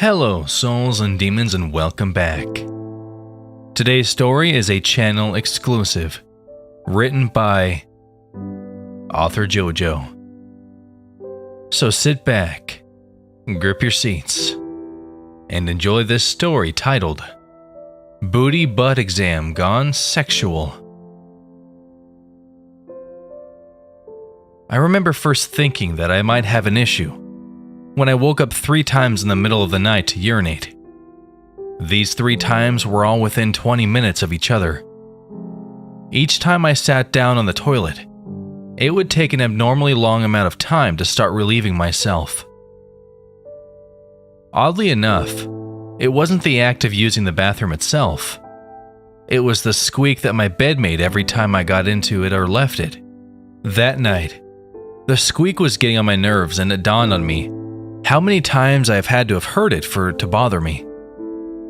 Hello, souls and demons, and welcome back. Today's story is a channel exclusive, written by author JoJo. So sit back, grip your seats, and enjoy this story titled Booty Butt Exam Gone Sexual. I remember first thinking that I might have an issue when I woke up 3 times in the middle of the night to urinate. These 3 times were all within 20 minutes of each other. Each time I sat down on the toilet, it would take an abnormally long amount of time to start relieving myself. Oddly enough, it wasn't the act of using the bathroom itself. It was the squeak that my bed made every time I got into it or left it. That night, the squeak was getting on my nerves, and it dawned on me how many times I've had to have heard it for it to bother me.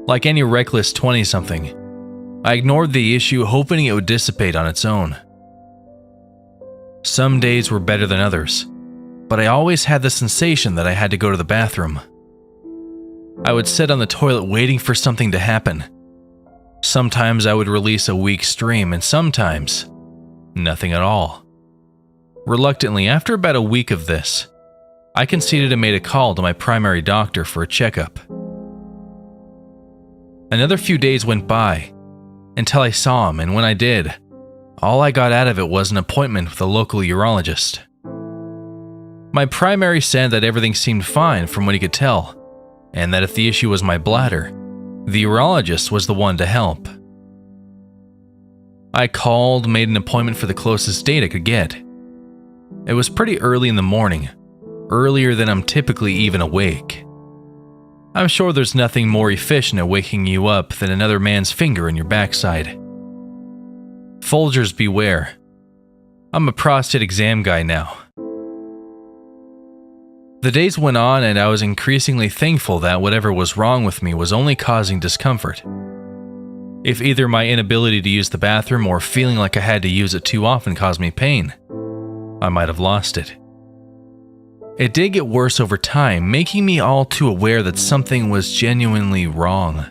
Like any reckless 20-something, I ignored the issue, hoping it would dissipate on its own. Some days were better than others, but I always had the sensation that I had to go to the bathroom. I would sit on the toilet waiting for something to happen. Sometimes I would release a weak stream, and sometimes nothing at all. Reluctantly, after about a week of this, I conceded and made a call to my primary doctor for a checkup. Another few days went by until I saw him, and when I did, all I got out of it was an appointment with a local urologist. My primary said that everything seemed fine from what he could tell, and that if the issue was my bladder, the urologist was the one to help. I called, made an appointment for the closest date I could get. It was pretty early in the morning, earlier than I'm typically even awake. I'm sure there's nothing more efficient at waking you up than another man's finger in your backside. Folgers beware. I'm a prostate exam guy now. The days went on, and I was increasingly thankful that whatever was wrong with me was only causing discomfort. If either my inability to use the bathroom or feeling like I had to use it too often caused me pain, I might have lost it. It did get worse over time, making me all too aware that something was genuinely wrong.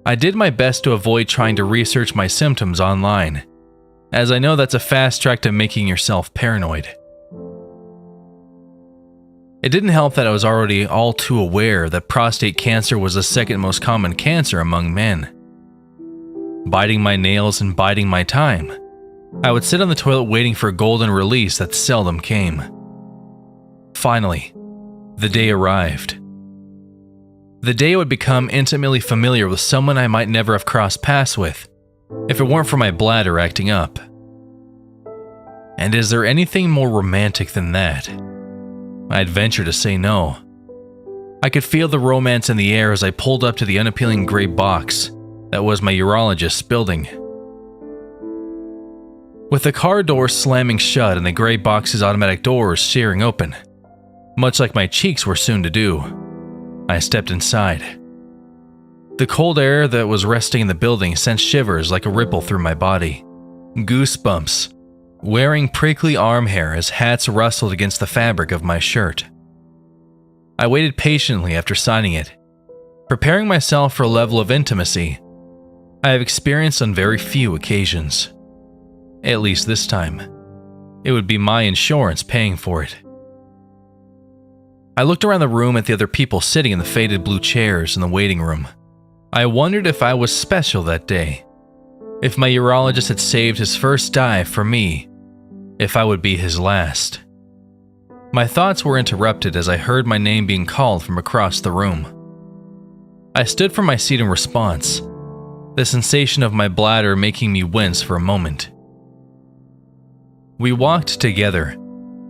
I did my best to avoid trying to research my symptoms online, as I know that's a fast track to making yourself paranoid. It didn't help that I was already all too aware that prostate cancer was the second most common cancer among men. Biting my nails and biding my time, I would sit on the toilet waiting for a golden release that seldom came. Finally, the day arrived. The day I would become intimately familiar with someone I might never have crossed paths with, if it weren't for my bladder acting up. And is there anything more romantic than that? I'd venture to say no. I could feel the romance in the air as I pulled up to the unappealing gray box that was my urologist's building. With the car door slamming shut and the gray box's automatic doors shearing open, much like my cheeks were soon to do, I stepped inside. The cold air that was resting in the building sent shivers like a ripple through my body. Goosebumps, wearing prickly arm hair as hats rustled against the fabric of my shirt. I waited patiently after signing it, preparing myself for a level of intimacy I have experienced on very few occasions. At least this time, it would be my insurance paying for it. I looked around the room at the other people sitting in the faded blue chairs in the waiting room. I wondered if I was special that day, if my urologist had saved his first dive for me, if I would be his last. My thoughts were interrupted as I heard my name being called from across the room. I stood from my seat in response, the sensation of my bladder making me wince for a moment. We walked together,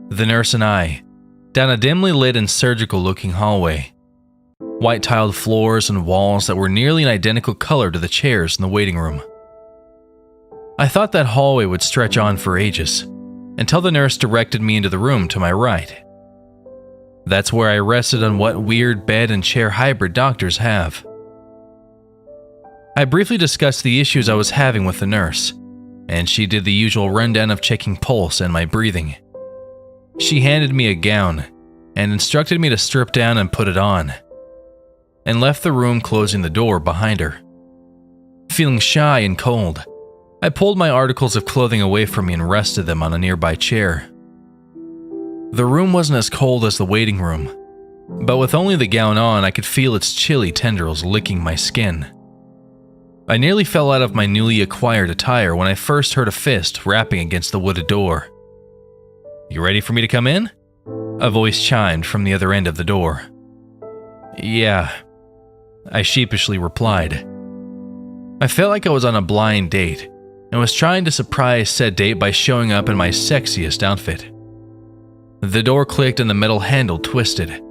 the nurse and I, down a dimly lit and surgical-looking hallway. White-tiled floors and walls that were nearly an identical color to the chairs in the waiting room. I thought that hallway would stretch on for ages, until the nurse directed me into the room to my right. That's where I rested on what weird bed and chair hybrid doctors have. I briefly discussed the issues I was having with the nurse, and she did the usual rundown of checking pulse and my breathing. She handed me a gown, and instructed me to strip down and put it on, and left the room, closing the door behind her. Feeling shy and cold, I pulled my articles of clothing away from me and rested them on a nearby chair. The room wasn't as cold as the waiting room, but with only the gown on, I could feel its chilly tendrils licking my skin. I nearly fell out of my newly acquired attire when I first heard a fist rapping against the wooded door. "You ready for me to come in?" a voice chimed from the other end of the door. "Yeah," I sheepishly replied. I felt like I was on a blind date and was trying to surprise said date by showing up in my sexiest outfit. The door clicked and the metal handle twisted.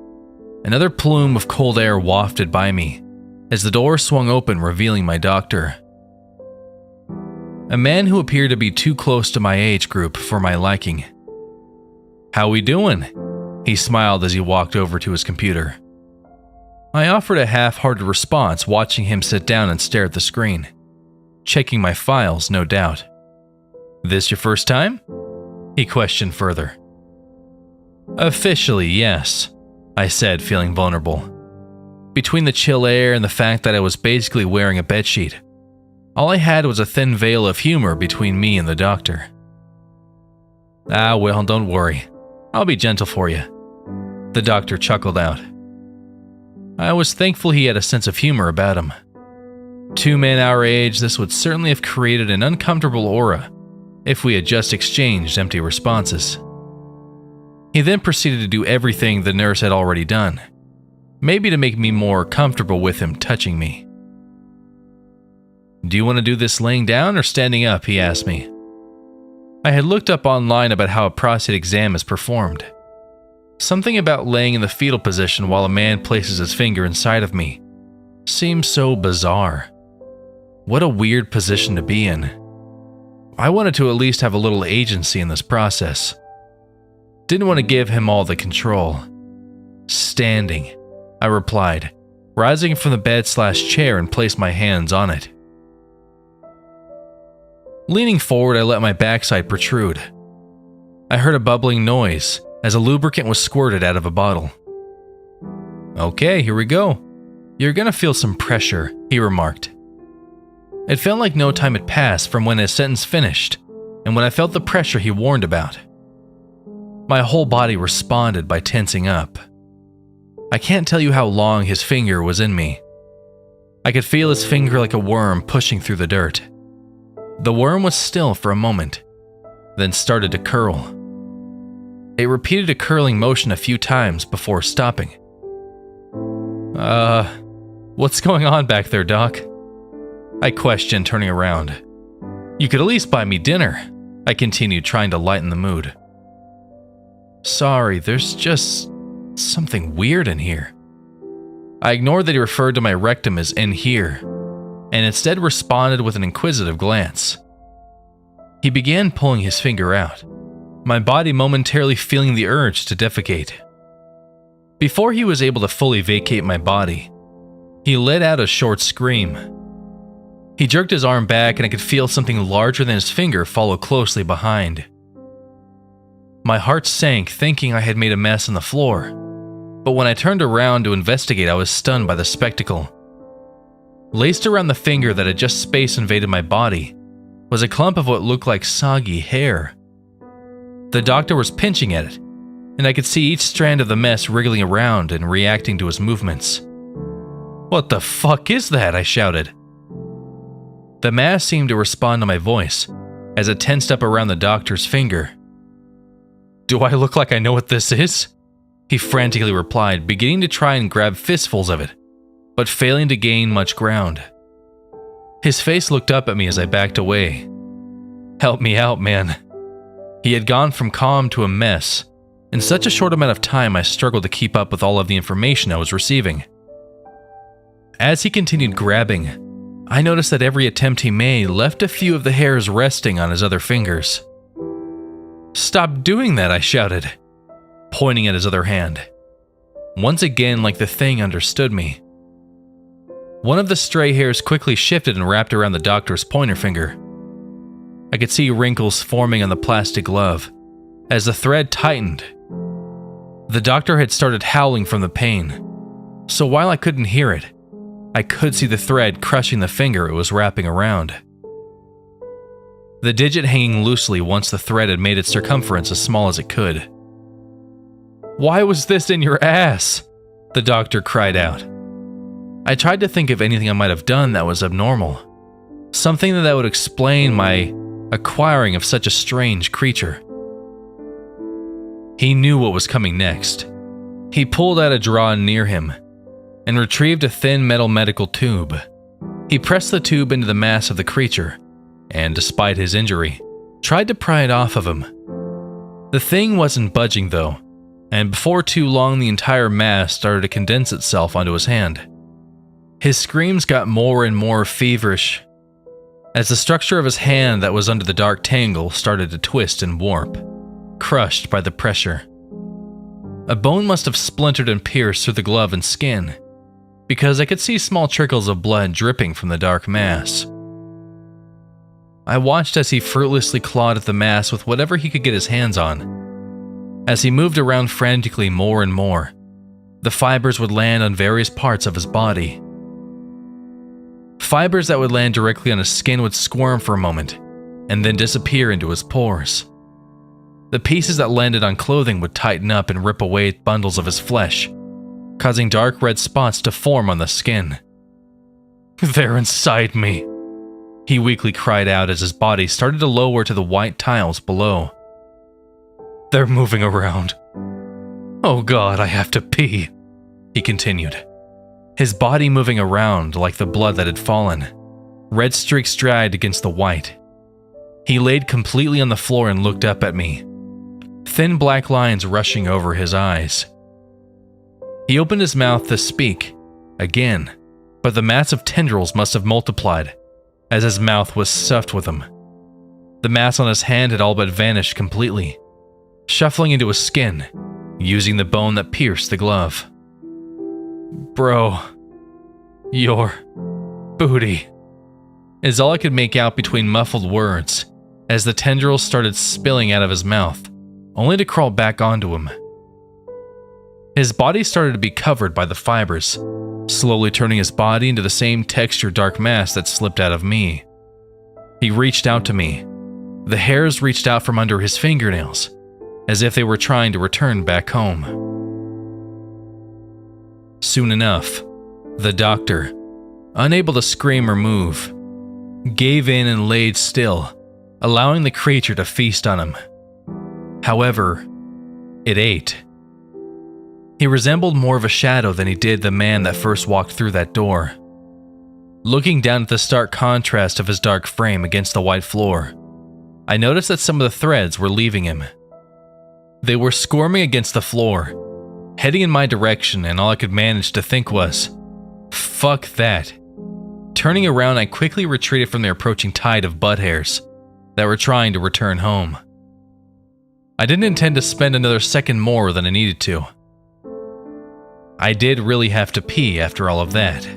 Another plume of cold air wafted by me as the door swung open, revealing my doctor. A man who appeared to be too close to my age group for my liking. "How we doing?" he smiled as he walked over to his computer. I offered a half-hearted response, watching him sit down and stare at the screen. Checking my files, no doubt. "This your first time?" he questioned further. "Officially, yes," I said, feeling vulnerable. Between the chill air and the fact that I was basically wearing a bedsheet, all I had was a thin veil of humor between me and the doctor. "Ah, well, don't worry. I'll be gentle for you," the doctor chuckled out. I was thankful he had a sense of humor about him. Two men our age, this would certainly have created an uncomfortable aura if we had just exchanged empty responses. He then proceeded to do everything the nurse had already done, maybe to make me more comfortable with him touching me. "Do you want to do this laying down or standing up?" he asked me. I had looked up online about how a prostate exam is performed. Something about laying in the fetal position while a man places his finger inside of me seemed so bizarre. What a weird position to be in. I wanted to at least have a little agency in this process. Didn't want to give him all the control. "Standing," I replied, rising from the bed/chair and placed my hands on it. Leaning forward, I let my backside protrude. I heard a bubbling noise as a lubricant was squirted out of a bottle. "Okay, here we go. You're gonna feel some pressure," he remarked. It felt like no time had passed from when his sentence finished and when I felt the pressure he warned about. My whole body responded by tensing up. I can't tell you how long his finger was in me. I could feel his finger like a worm pushing through the dirt. The worm was still for a moment, then started to curl. It repeated a curling motion a few times before stopping. What's going on back there, Doc?" I questioned, turning around. "You could at least buy me dinner," I continued, trying to lighten the mood. "Sorry, there's just something weird in here." I ignored that he referred to my rectum as "in here," and instead responded with an inquisitive glance. He began pulling his finger out, my body momentarily feeling the urge to defecate. Before he was able to fully vacate my body, he let out a short scream. He jerked his arm back and I could feel something larger than his finger follow closely behind. My heart sank, thinking I had made a mess on the floor, but when I turned around to investigate, I was stunned by the spectacle. Laced around the finger that had just space invaded my body was a clump of what looked like soggy hair. The doctor was pinching at it, and I could see each strand of the mess wriggling around and reacting to his movements. "What the fuck is that?" I shouted. The mass seemed to respond to my voice as it tensed up around the doctor's finger. "Do I look like I know what this is?" he frantically replied, beginning to try and grab fistfuls of it, but failing to gain much ground. His face looked up at me as I backed away. "Help me out, man." He had gone from calm to a mess. In such a short amount of time, I struggled to keep up with all of the information I was receiving. As he continued grabbing, I noticed that every attempt he made left a few of the hairs resting on his other fingers. "Stop doing that," I shouted, pointing at his other hand. Once again, like the thing understood me. One of the stray hairs quickly shifted and wrapped around the doctor's pointer finger. I could see wrinkles forming on the plastic glove as the thread tightened. The doctor had started howling from the pain, so while I couldn't hear it, I could see the thread crushing the finger it was wrapping around. The digit hanging loosely once the thread had made its circumference as small as it could. "Why was this in your ass?" the doctor cried out. I tried to think of anything I might have done that was abnormal, something that would explain my acquiring of such a strange creature. He knew what was coming next. He pulled out a drawer near him and retrieved a thin metal medical tube. He pressed the tube into the mass of the creature and, despite his injury, tried to pry it off of him. The thing wasn't budging though, and before too long the entire mass started to condense itself onto his hand. His screams got more and more feverish as the structure of his hand that was under the dark tangle started to twist and warp, crushed by the pressure. A bone must have splintered and pierced through the glove and skin, because I could see small trickles of blood dripping from the dark mass. I watched as he fruitlessly clawed at the mass with whatever he could get his hands on. As he moved around frantically more and more, the fibers would land on various parts of his body. Fibers that would land directly on his skin would squirm for a moment, and then disappear into his pores. The pieces that landed on clothing would tighten up and rip away bundles of his flesh, causing dark red spots to form on the skin. "They're inside me," he weakly cried out as his body started to lower to the white tiles below. "They're moving around. Oh God, I have to pee," he continued, his body moving around like the blood that had fallen, red streaks dragged against the white. He laid completely on the floor and looked up at me, thin black lines rushing over his eyes. He opened his mouth to speak again, but the massive tendrils must have multiplied as his mouth was stuffed with them. The mass on his hand had all but vanished completely, shuffling into his skin, using the bone that pierced the glove. "Bro, your booty," is all I could make out between muffled words as the tendrils started spilling out of his mouth, only to crawl back onto him. His body started to be covered by the fibers, slowly turning his body into the same textured dark mass that slipped out of me. He reached out to me. The hairs reached out from under his fingernails, as if they were trying to return back home. Soon enough, the doctor, unable to scream or move, gave in and laid still, allowing the creature to feast on him. However, it ate. He resembled more of a shadow than he did the man that first walked through that door. Looking down at the stark contrast of his dark frame against the white floor, I noticed that some of the threads were leaving him. They were squirming against the floor, heading in my direction, and all I could manage to think was, "Fuck that." Turning around, I quickly retreated from the approaching tide of butt hairs that were trying to return home. I didn't intend to spend another second more than I needed to. I did really have to pee after all of that.